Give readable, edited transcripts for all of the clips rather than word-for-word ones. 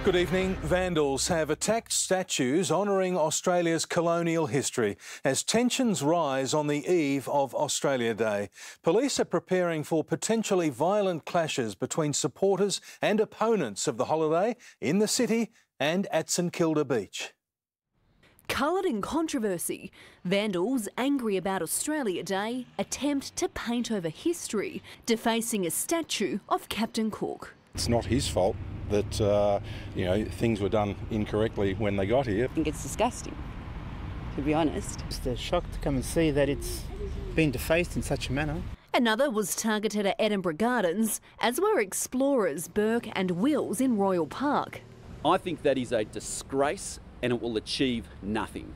Good evening. Vandals have attacked statues honouring Australia's colonial history as tensions rise on the eve of Australia Day. Police are preparing for potentially violent clashes between supporters and opponents of the holiday in the city and at St Kilda Beach. Coloured in controversy, vandals angry about Australia Day attempt to paint over history, defacing a statue of Captain Cook. It's not his fault that things were done incorrectly when they got here. I think it's disgusting, to be honest. It's a shock to come and see that it's been defaced in such a manner. Another was targeted at Edinburgh Gardens, as were explorers Burke and Wills in Royal Park. I think that is a disgrace and it will achieve nothing.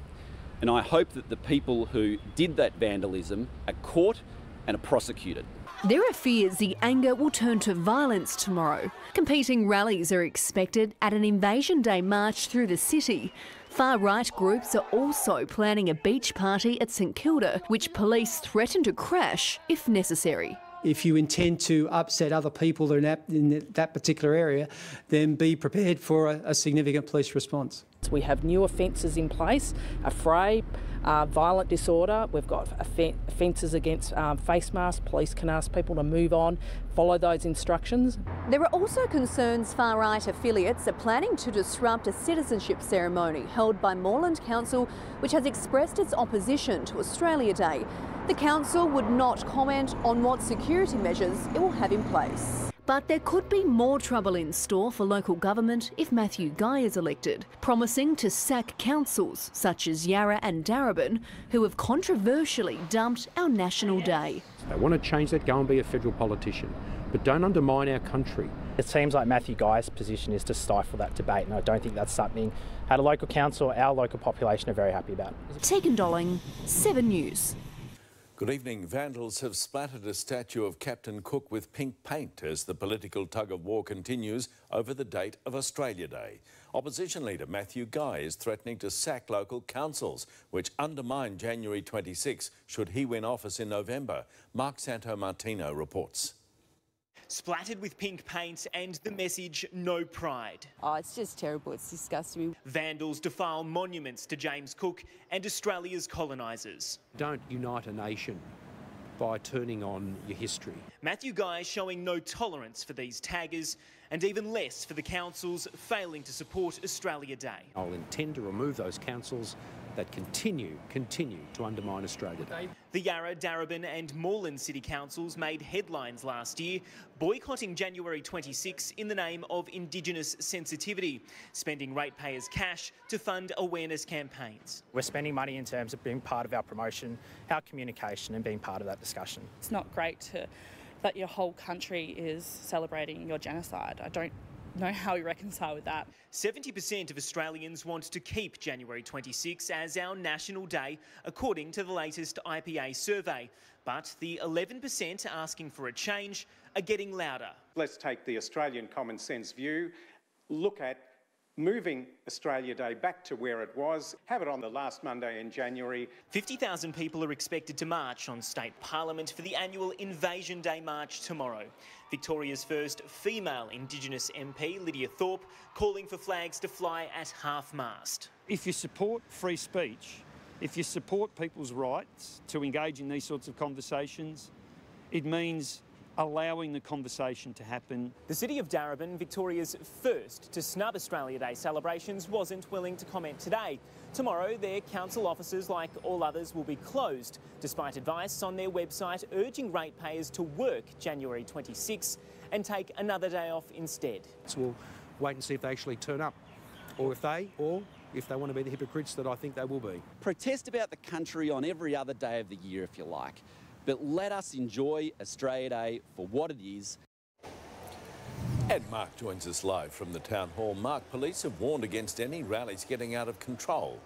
And I hope that the people who did that vandalism are caught and are prosecuted. There are fears the anger will turn to violence tomorrow. Competing rallies are expected at an Invasion Day march through the city. Far-right groups are also planning a beach party at St Kilda, which police threaten to crash if necessary. If you intend to upset other people in that particular area, then be prepared for a significant police response. We have new offences in place, affray, violent disorder. We've got offences against face masks. Police can ask people to move on, follow those instructions. There are also concerns far-right affiliates are planning to disrupt a citizenship ceremony held by Moreland Council, which has expressed its opposition to Australia Day. The council would not comment on what security measures it will have in place. But there could be more trouble in store for local government if Matthew Guy is elected, promising to sack councils such as Yarra and Darebin, who have controversially dumped our National Day. They want to change that, go and be a federal politician, but don't undermine our country. It seems like Matthew Guy's position is to stifle that debate, and I don't think that's something at a local council our local population are very happy about. Tegan Dolling, 7 News. Good evening. Vandals have splattered a statue of Captain Cook with pink paint as the political tug-of-war continues over the date of Australia Day. Opposition leader Matthew Guy is threatening to sack local councils, which undermine January 26 should he win office in November. Mark Santomartino reports. Splattered with pink paint and the message, no pride. Oh, it's just terrible. It's disgusting. Vandals defile monuments to James Cook and Australia's colonisers. Don't unite a nation by turning on your history. Matthew Guy showing no tolerance for these taggers and even less for the councils failing to support Australia Day. I'll intend to remove those councils that continue to undermine Australia Day. The Yarra, Darebin and Moreland City Councils made headlines last year, boycotting January 26 in the name of Indigenous sensitivity, spending ratepayers' cash to fund awareness campaigns. We're spending money in terms of being part of our promotion, our communication and being part of that discussion. It's not great that your whole country is celebrating your genocide. I don't know how we reconcile with that. 70% of Australians want to keep January 26 as our National Day, according to the latest IPA survey. But the 11% asking for a change are getting louder. Let's take the Australian common sense view, look at moving Australia Day back to where it was, have it on the last Monday in January. 50,000 people are expected to march on State Parliament for the annual Invasion Day march tomorrow. Victoria's first female Indigenous MP, Lydia Thorpe, calling for flags to fly at half-mast. If you support free speech, if you support people's rights to engage in these sorts of conversations, it means allowing the conversation to happen. The city of Darebin, Victoria's first to snub Australia Day celebrations, wasn't willing to comment today. Tomorrow, their council offices, like all others, will be closed, despite advice on their website urging ratepayers to work January 26 and take another day off instead. So we'll wait and see if they actually turn up, or if they want to be the hypocrites that I think they will be. Protest about the country on every other day of the year if you like, but let us enjoy Australia Day for what it is. And Mark joins us live from the Town Hall. Mark, police have warned against any rallies getting out of control.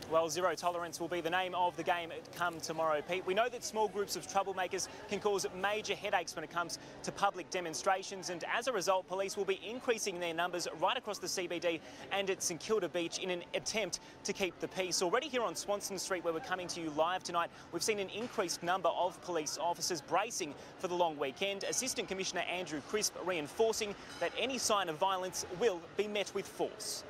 Well, zero tolerance will be the name of the game come tomorrow, Pete. We know that small groups of troublemakers can cause major headaches when it comes to public demonstrations, and as a result, police will be increasing their numbers right across the CBD and at St Kilda Beach in an attempt to keep the peace. Already here on Swanston Street, where we're coming to you live tonight, we've seen an increased number of police officers bracing for the long weekend. Assistant Commissioner Andrew Crisp reinforcing that any sign of violence will be met with force.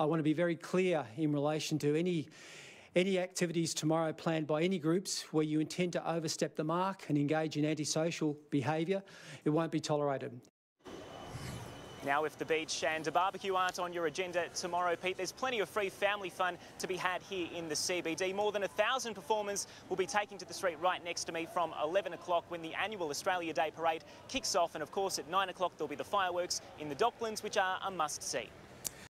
I want to be very clear in relation to any activities tomorrow planned by any groups where you intend to overstep the mark and engage in antisocial behaviour. It won't be tolerated. Now, if the beach and a barbecue aren't on your agenda tomorrow, Pete, there's plenty of free family fun to be had here in the CBD. More than 1,000 performers will be taking to the street right next to me from 11 o'clock when the annual Australia Day parade kicks off. And of course, at 9 o'clock, there'll be the fireworks in the Docklands, which are a must-see.